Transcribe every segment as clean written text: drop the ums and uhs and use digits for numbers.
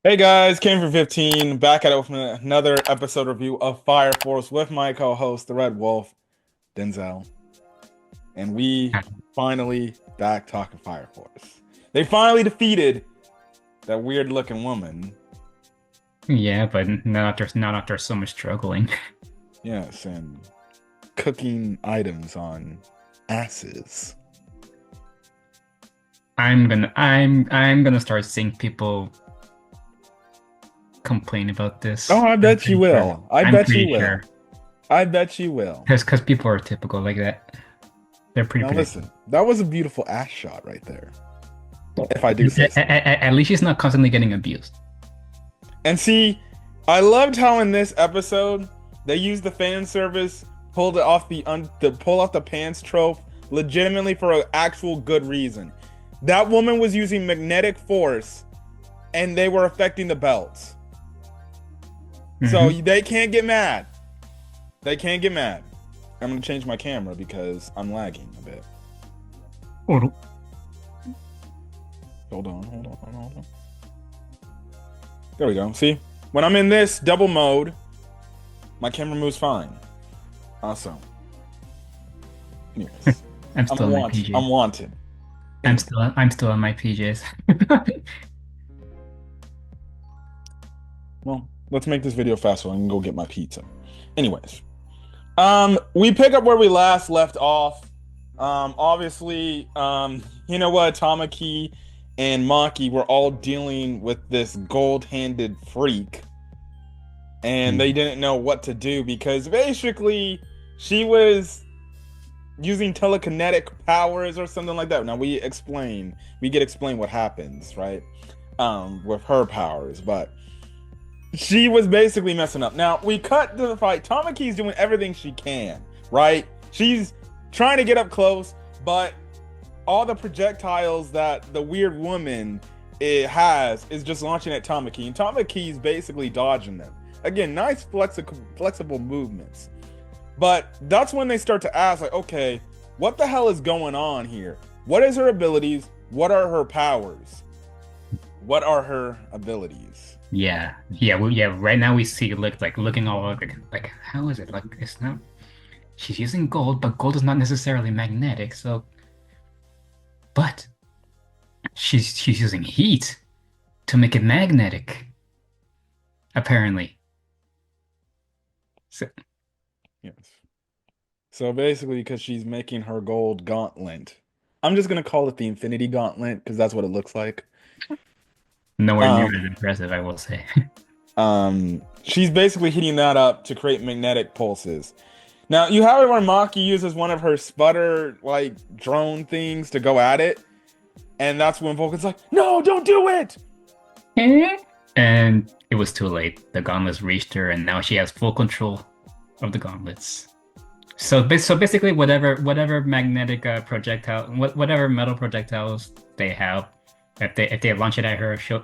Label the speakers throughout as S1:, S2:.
S1: Hey guys, came for 15, back at it with another episode review of Fire Force with my co-host, the Red Wolf, Denzel. And we finally back talking Fire Force. They finally defeated that weird looking woman.
S2: Yeah, but not after so much struggling.
S1: Yes, and cooking items on asses.
S2: I'm gonna start seeing people complain about
S1: Oh,
S2: this.
S1: I
S2: I'm
S1: bet you
S2: pretty sure.
S1: will. I
S2: I'm
S1: bet you
S2: pretty
S1: will.
S2: sure.
S1: I bet you will.
S2: Because people are typical like that. They're pretty
S1: Now
S2: predictable.
S1: listen, that was a beautiful ass shot right there, if I do say
S2: At,
S1: so.
S2: at, at least she's not constantly getting abused.
S1: And see, I loved how in this episode they used the fan service, pulled it off the pull off the pants trope, legitimately for an actual good reason. That woman was using magnetic force, and they were affecting the belts, so
S2: Hmm.
S1: they can't get mad. They can't get mad. I'm gonna change my camera because I'm lagging a bit. Hold on. There we go. See, when I'm in this double mode, my camera moves fine. Awesome. Anyways,
S2: I'm
S1: I'm
S2: still in my
S1: wanted. I'm
S2: PJs.
S1: wanted.
S2: I'm
S1: Anyway,
S2: still I'm still in my PJs.
S1: well, let's make this video fast so I can go get my pizza. Anyways, we pick up where we last left off. Obviously, you know what, Tamaki and Maki were all dealing with this gold-handed freak, and they didn't know what to do because basically she was using telekinetic powers or something like that. Now we get explained what happens, right? With her powers, but she was basically messing up. Now we cut to the fight. Tamaki's doing everything she can, right? She's trying to get up close, but all the projectiles that the weird woman has is just launching at Tamaki, and Tamaki's basically dodging them. Again, nice flexible movements. But that's when they start to ask, like, okay, what the hell is going on here? What is her abilities? What are her powers? What are her abilities?
S2: Yeah. Right now we see looking all like how is it? Like it's not. She's using gold, but gold is not necessarily magnetic. But she's using heat to make it magnetic, apparently. So,
S1: Yes. So basically, because she's making her gold gauntlet, I'm just gonna call it the Infinity Gauntlet because that's what it looks like.
S2: nowhere near
S1: Um,
S2: as impressive, I will say.
S1: she's basically heating that up to create magnetic pulses. Now you have it where Maki uses one of her sputter like drone things to go at it, and that's when Vulcan's like, "No, don't do it."
S2: And it was too late. The gauntlets reached her, and now she has full control of the gauntlets. So basically, whatever magnetic projectile, whatever metal projectiles they have, if they launch it at her, she'll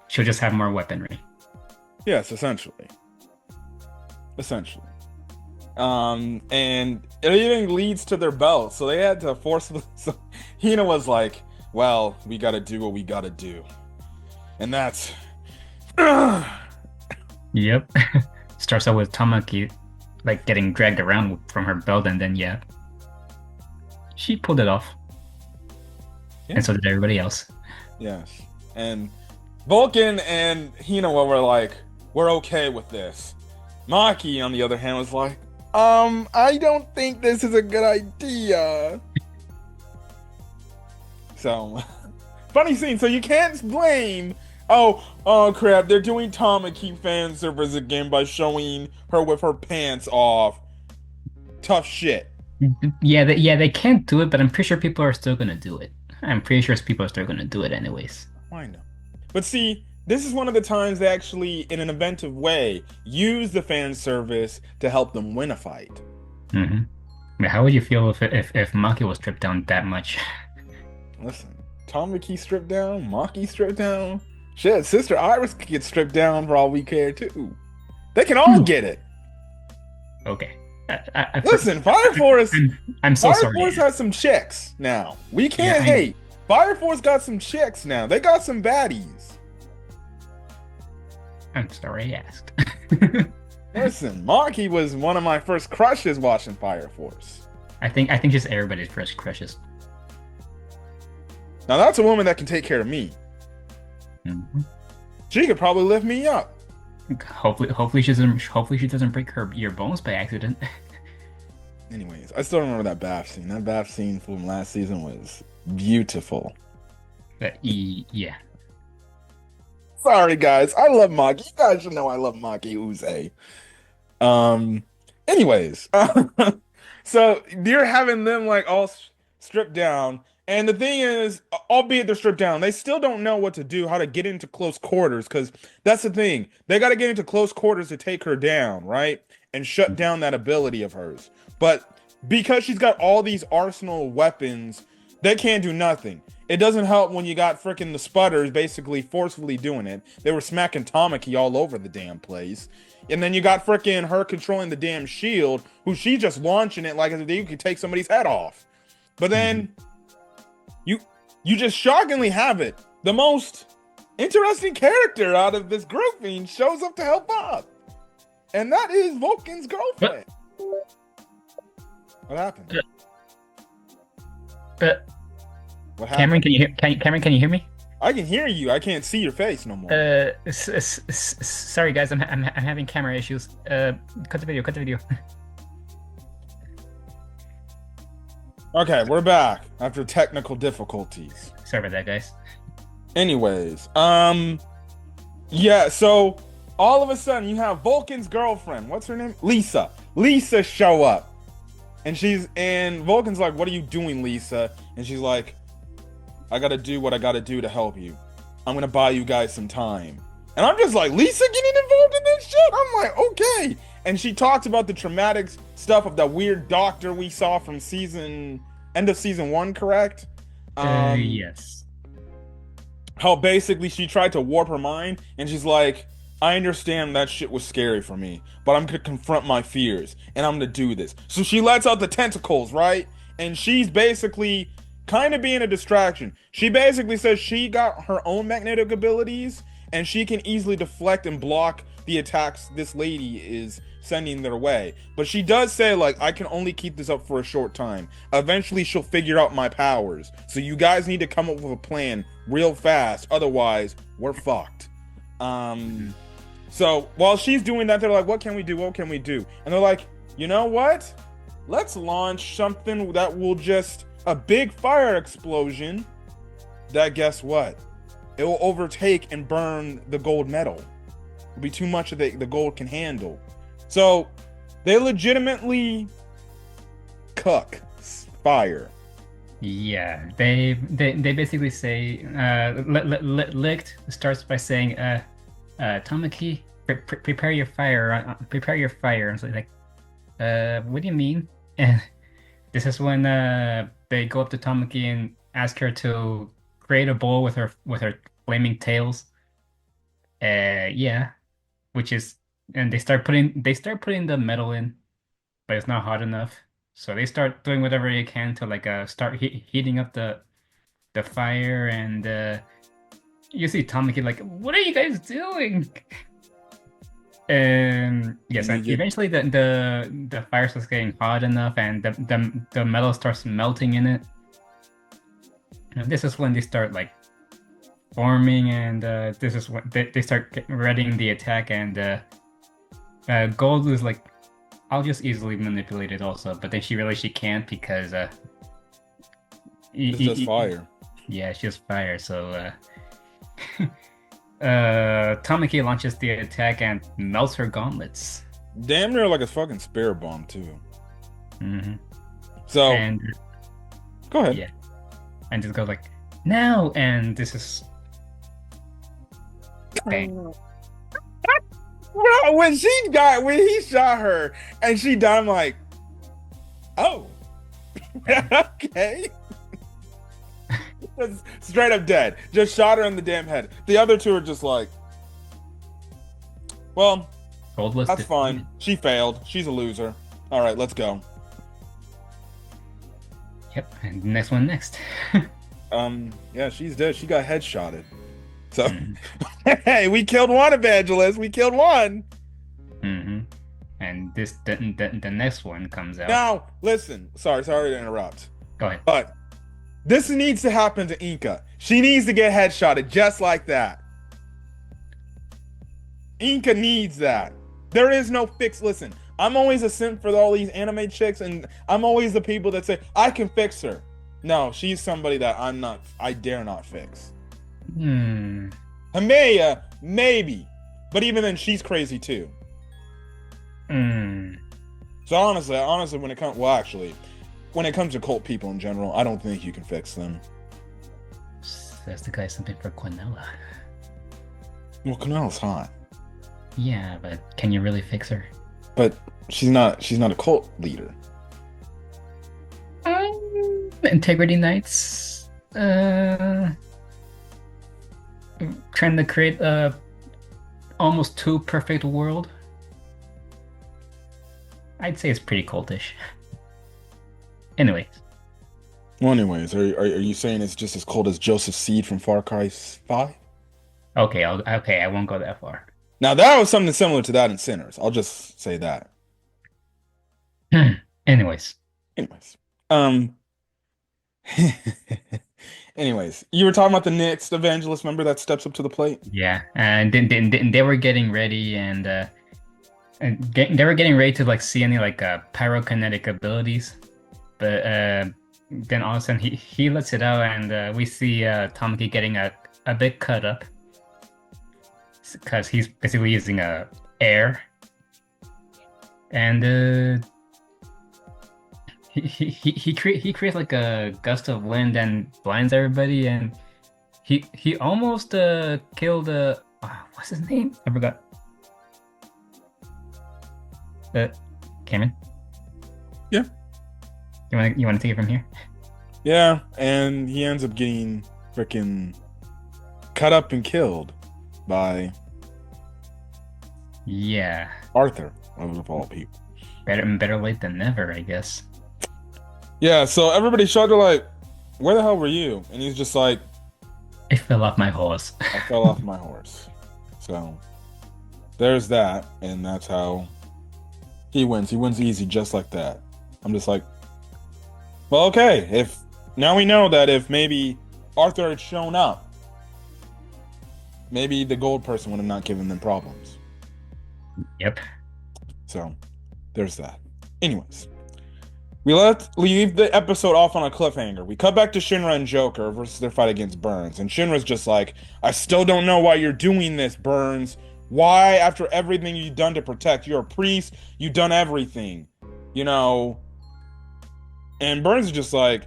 S2: just have more weaponry.
S1: Yes, essentially. And it even leads to their belt, so they had to force. So Hina was like, "Well, we gotta do what we gotta do," and that's
S2: Yep. Starts out with Tamaki like getting dragged around from her belt, and then yeah, she pulled it off,
S1: yeah,
S2: and so did everybody else.
S1: yes. And Vulcan and Hina were like, "We're okay with this." Maki, on the other hand, was like, I don't think this is a good idea." So, funny scene. So you can't blame. Oh crap! They're doing Tamaki fan service again by showing her with her pants off. Tough shit.
S2: Yeah, they can't do it, but I'm pretty sure people are still gonna do it. I'm pretty sure people are still gonna do it anyways.
S1: I know. But see, this is one of the times they actually, in an inventive way, use the fan service to help them win a fight.
S2: Hmm. How would you feel if Maki was stripped down that much?
S1: Listen, Tamaki stripped down, Maki stripped down. Shit, Sister Iris could get stripped down for all we care too. They can all get it.
S2: Okay.
S1: Listen, Fire Force.
S2: I'm so
S1: Fire
S2: sorry.
S1: Force has some chicks now. We
S2: Yeah,
S1: can't hate. Fire Force got some chicks now. They got some baddies.
S2: I'm sorry I asked.
S1: Listen, Maki was one of my first crushes watching Fire Force.
S2: I think just everybody's first crushes.
S1: Now that's a woman that can take care of me.
S2: Mhm.
S1: She could probably lift me up.
S2: Hopefully she doesn't break your bones by accident.
S1: Anyways, I still remember that bath scene. That bath scene from last season was beautiful.
S2: Yeah.
S1: Sorry, guys. I love Maki. You guys should know I love Maki Uze. Um, anyways, so you're having them like all stripped down, and the thing is, albeit they're stripped down, they still don't know what to do, how to get into close quarters, because that's the thing. They got to get into close quarters to take her down, right? And shut down that ability of hers. But because she's got all these arsenal weapons, they can't do nothing. It doesn't help when you got freaking the sputters basically forcefully doing it. They were smacking Tamaki all over the damn place. And then you got freaking her controlling the damn shield, who she's just launching it like as if you could take somebody's head off. But then you just shockingly have it. The most interesting character out of this grouping shows up to help out. And that is Vulcan's girlfriend. What happened?
S2: But
S1: What
S2: Cameron,
S1: happened?
S2: Cameron, can you hear me?
S1: I can hear you. I can't see your face no more.
S2: Sorry guys, I'm having camera issues. Cut the video. Cut the video.
S1: Okay, we're back after technical difficulties.
S2: Sorry about that, guys.
S1: Anyways, yeah, so all of a sudden you have Vulcan's girlfriend. What's her name? Lisa. Lisa show up. And Vulcan's like, "What are you doing, Lisa?" And she's like, "I gotta do what I gotta do to help you. I'm gonna buy you guys some time." And I'm just like, Lisa getting involved in this shit? I'm like, okay. And she talks about the traumatic stuff of that weird doctor we saw from end of season 1, correct?
S2: Yes.
S1: How basically she tried to warp her mind, and she's like, I understand that shit was scary for me, but I'm gonna confront my fears, and I'm gonna do this. So she lets out the tentacles, right? And she's basically kind of being a distraction. She basically says she got her own magnetic abilities, and she can easily deflect and block the attacks this lady is sending their way. But she does say, like, I can only keep this up for a short time. Eventually she'll figure out my powers. So you guys need to come up with a plan real fast. Otherwise, we're fucked. So while she's doing that, they're like, what can we do? What can we do? And they're like, you know what? Let's launch something that will just a big fire explosion that, guess what? It will overtake and burn the gold medal. It'll be too much of the gold can handle. So they legitimately cook fire.
S2: Yeah, they basically say Licht starts by saying Tamaki, prepare your fire, prepare your fire. And so like, what do you mean? And this is when they go up to Tamaki and ask her to create a bowl with her flaming tails. Yeah, which is, and they start putting the metal in, but it's not hot enough. So they start doing whatever they can to like start heating up the fire, and you see Tamaki like, what are you guys doing? And yes, and eventually the fire starts getting hot enough, and the metal starts melting in it. And this is when they start like forming, and this is when they start readying the attack, and Gold is like, I'll just easily manipulate it also, but then she realizes she can't because
S1: It's just fire.
S2: Yeah, it's just fire. So Tamaki launches the attack and melts her gauntlets.
S1: Damn near like a fucking spare bomb too.
S2: Mm-hmm.
S1: So
S2: And
S1: go ahead.
S2: yeah, and just goes like, now, and this is bang.
S1: Bro, when he shot her and she died, I'm like, oh, okay. Just straight up dead. Just shot her in the damn head. The other two are just like, well,
S2: Gold was
S1: that's
S2: defeated.
S1: fine. She failed. She's a loser. All right, let's go.
S2: Yep, and next.
S1: Yeah, she's dead. She got headshotted. So Hey, we killed one evangelist. We killed one.
S2: Hmm. And the next one comes out.
S1: Now, listen. Sorry to interrupt.
S2: Go ahead.
S1: But this needs to happen to Inca. She needs to get headshotted just like that. Inca needs that. There is no fix. Listen, I'm always a simp for all these anime chicks, and I'm always the people that say, I can fix her. No, she's somebody that I dare not fix.
S2: Hmm.
S1: Hameya, maybe. But even then, she's crazy too.
S2: Hmm.
S1: So honestly, when it comes to cult people in general, I don't think you can fix them.
S2: That's the guy something for Quinella.
S1: Well, Canal's hot,
S2: Yeah, but can you really fix her?
S1: but she's not a cult leader.
S2: Integrity Knights. Trying to create a almost too perfect world. I'd say it's pretty cultish. Anyway,
S1: Well, anyways, are you saying it's just as cold as Joseph Seed from Far Cry 5?
S2: okay, I won't go that far.
S1: Now that was something similar to that in Sinners. I'll just say that.
S2: Anyways,
S1: Anyways, um, anyways, you were talking about the next evangelist member that steps up to the plate.
S2: yeah, and then they were getting ready they were getting ready to like see any like pyrokinetic abilities, but then all of a sudden he lets it out, and we see Tamaki getting a bit cut up because he's basically using air, and he creates like a gust of wind and blinds everybody, and he almost killed what's his name? I forgot. Cameron?
S1: Yeah.
S2: You want to take it from here?
S1: Yeah, and he ends up getting freaking cut up and killed by
S2: Yeah.
S1: Arthur, of all people.
S2: Better late than never, I guess.
S1: Yeah, so everybody showed her like, where the hell were you? And he's just like,
S2: I fell off my horse.
S1: I fell off my horse. So there's that, and that's how he wins. He wins easy just like that. I'm just like, well, okay, if now we know that if maybe Arthur had shown up, maybe the gold person would have not given them problems.
S2: Yep.
S1: So there's that. Anyways, we leave the episode off on a cliffhanger. We cut back to Shinra and Joker versus their fight against Burns. And Shinra's just like, I still don't know why you're doing this, Burns. Why, after everything you've done to protect, you're a priest, you've done everything, you know? And Burns is just like,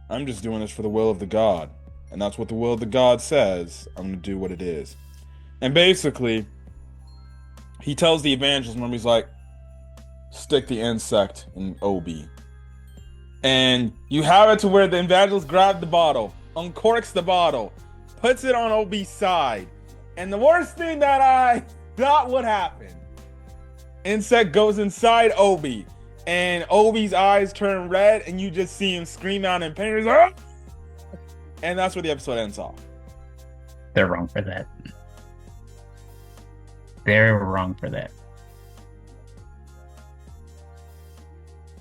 S1: I'm just doing this for the will of the god. And that's what the will of the god says. I'm going to do what it is. And basically, he tells the evangelist, remember, he's like, stick the insect in Obi. And you have it to where the evangelist grabs the bottle, uncorks the bottle, puts it on Obi's side. And the worst thing that I thought would happen, insect goes inside Obi, and Obi's eyes turn red, and you just see him scream out in pain. He's like, "Ah!" And that's where the episode ends off.
S2: They're wrong for that. They're wrong for that.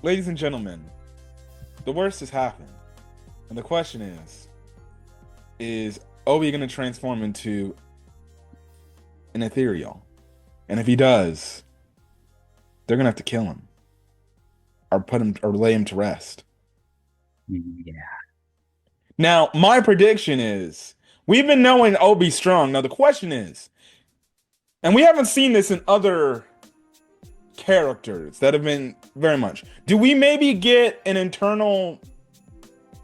S1: Ladies and gentlemen, the worst has happened. And the question is Obi going to transform into an ethereal? And if he does, they're going to have to kill him. Or put him, or lay him to rest.
S2: Yeah.
S1: Now, my prediction is, we've been knowing Obi's strong. Now, the question is, and we haven't seen this in other characters that have been very much, do we maybe get an internal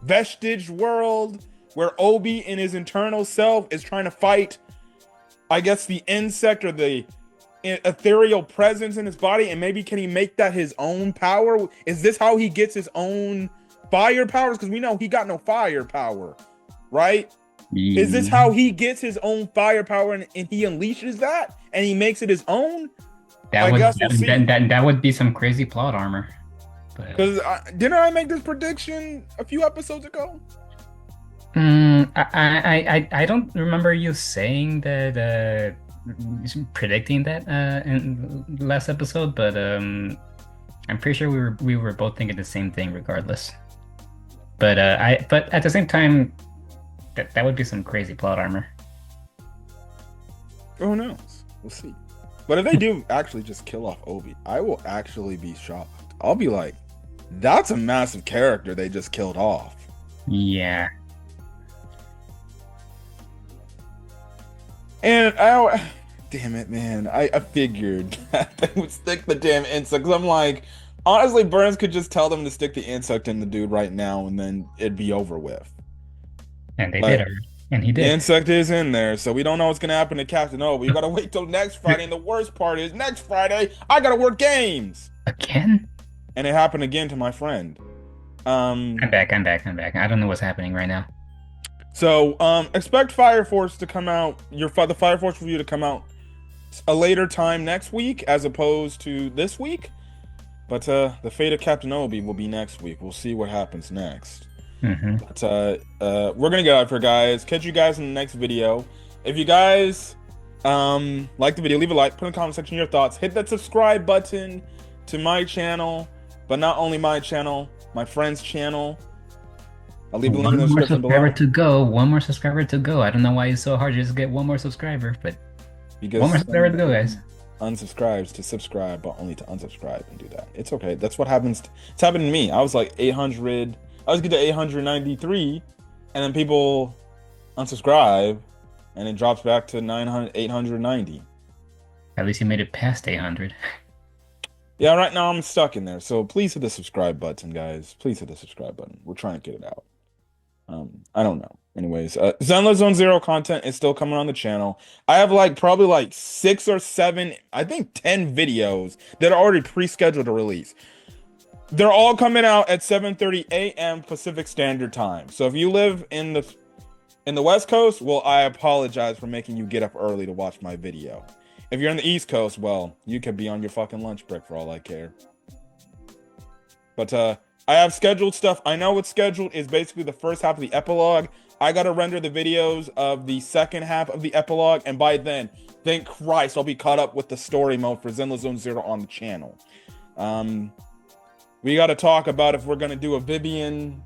S1: vestige world where Obi in his internal self is trying to fight, I guess, the insect or the ethereal presence in his body, and maybe can he make that his own power? Is this how he gets his own fire powers? Because we know he got no fire power, right? Is this how he gets his own firepower and he unleashes that and he makes it his own?
S2: That would be some crazy plot armor.
S1: Because didn't I make this prediction a few episodes ago?
S2: I don't remember you saying that predicting that in the last episode, but I'm pretty sure we were both thinking the same thing regardless. But at the same time, that would be some crazy plot armor.
S1: Who knows? We'll see. But if they do actually just kill off Obi, I will actually be shocked. I'll be like, that's a massive character they just killed off.
S2: Yeah.
S1: And I, damn it, man. I figured that they would stick the damn insect. 'Cause I'm like, honestly, Burns could just tell them to stick the insect in the dude right now and then it'd be over with.
S2: And they did
S1: But
S2: already. And he
S1: the
S2: did.
S1: insect is in there, so we don't know what's gonna happen to Captain O. We gotta wait till next Friday. And the worst part is next Friday, I gotta work games.
S2: Again?
S1: And it happened again to my friend.
S2: I'm back, I'm back, I'm back. I don't know what's happening right now.
S1: So expect Fire Force to come out, the Fire Force review to come out a later time next week as opposed to this week. But the fate of Captain Obi will be next week. We'll see what happens next.
S2: Hmm.
S1: But we're gonna get out of here, guys. Catch you guys in the next video. If you guys like the video, leave a like, put in the comment section your thoughts, hit that subscribe button to my channel, but not only my channel, my friend's channel. I'll leave the link in
S2: One
S1: the
S2: more
S1: description
S2: subscriber
S1: below.
S2: to go. One more subscriber to go. I don't know why it's so hard to just get one more subscriber, but one more
S1: Because
S2: subscriber to go, guys.
S1: unsubscribes to subscribe, but only to unsubscribe and do that. It's okay. That's what happens. It's happened to me. I was like 800. I was good to 893, and then people unsubscribe, and it drops back to 900, 890.
S2: At least you made it past 800.
S1: Yeah, right now I'm stuck in there. So please hit the subscribe button, guys. Please hit the subscribe button. We're trying to get it out. I don't know. Anyways, Zenless Zone Zero content is still coming on the channel. I have like probably like 6 or 7, I think 10 videos that are already pre-scheduled to release. They're all coming out at 7:30 a.m. Pacific Standard Time. So if you live in the West Coast, well, I apologize for making you get up early to watch my video. If you're in the East Coast, well, you could be on your fucking lunch break for all I care. But I have scheduled stuff. I know what's scheduled is basically the first half of the epilogue. I gotta render the videos of the second half of the epilogue, and by then, thank Christ, I'll be caught up with the story mode for Zenless Zone Zero on the channel. We gotta talk about if we're gonna do a Vivian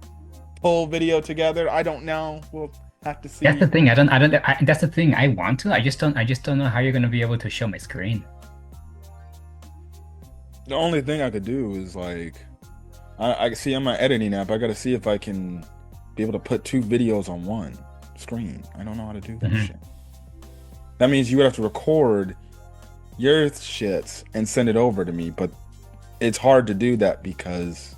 S1: pull video together. I don't know. We'll have to see.
S2: That's the thing. That's the thing. I want to. I just don't know how you're gonna be able to show my screen.
S1: The only thing I could do is like, I see on my editing app. I gotta see if I can be able to put 2 videos on one screen. I don't know how to do that shit. That means you would have to record your shits and send it over to me, but it's hard to do that because.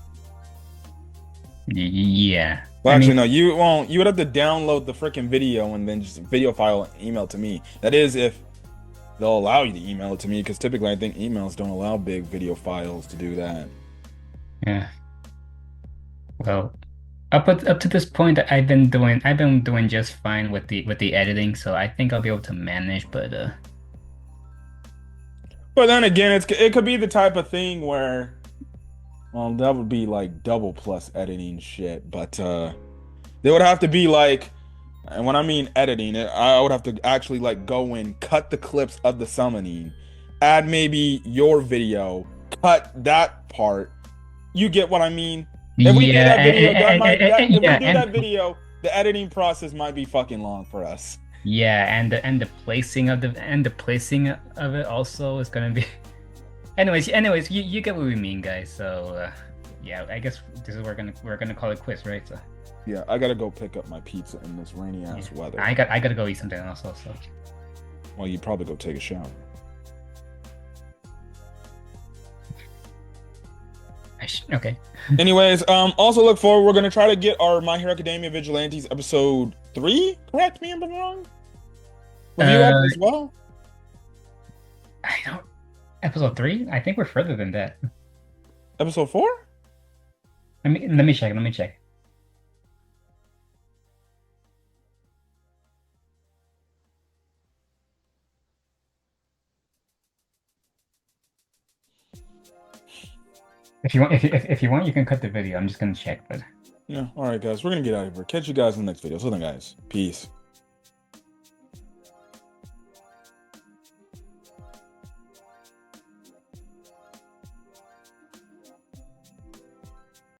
S2: Yeah.
S1: Well,
S2: I
S1: actually,
S2: mean,
S1: no, you won't. You would have to download the freaking video and then just video file and email to me. That is if they'll allow you to email it to me, because typically I think emails don't allow big video files to do that.
S2: yeah. Well, up to this point, I've been doing just fine with the editing, so I think I'll be able to manage. But
S1: But then again, it could be the type of thing where, well, that would be like double plus editing shit. But they would have to be like, and when I mean editing, I would have to actually like go in, cut the clips of the summoning, add maybe your video, cut that part. You get what I mean? If we do
S2: yeah,
S1: that video, if we
S2: yeah,
S1: do that video, the editing process might be fucking long for us.
S2: yeah, and the placing of it also is gonna be. Anyways, you get what we mean, guys. So yeah, I guess this is we're gonna call it quits, right? So
S1: Yeah, I gotta go pick up my pizza in this rainy ass
S2: yeah.
S1: weather.
S2: I gotta go eat something else also.
S1: Well, you probably go take a shower.
S2: Okay.
S1: Anyways, also look forward. We're gonna try to get our My Hero Academia Vigilantes episode 3. Correct me if I'm wrong. Review up
S2: Uh,
S1: as well.
S2: I don't. Episode 3? I think we're further than that.
S1: Episode 4.
S2: Let me check. Let me check. If you want, you can cut the video. I'm just gonna check, but
S1: Yeah. All right, guys. We're gonna get out of here. Catch you guys in the next video. So then, guys. Peace.